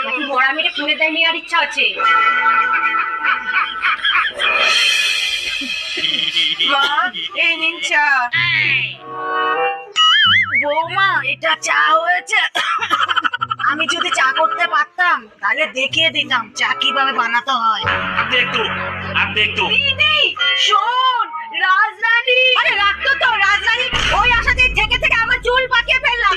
নাকি বড়া মেরে খুলে দেয় নেওয়ার ইচ্ছা আছে? মা, এই নিন চা। বৌমা, এটা চা হয়েছে? আমি যদি চা করতে পারতাম তাহলে দেখিয়ে দিতাম চা কিভাবে বানাতে হয়। দিদি শোন, রাজরানী। আরে রাখতো তো রাজরানী, ওই আশাতে থেকে থেকে আমার চুল পাকিয়ে ফেললাম।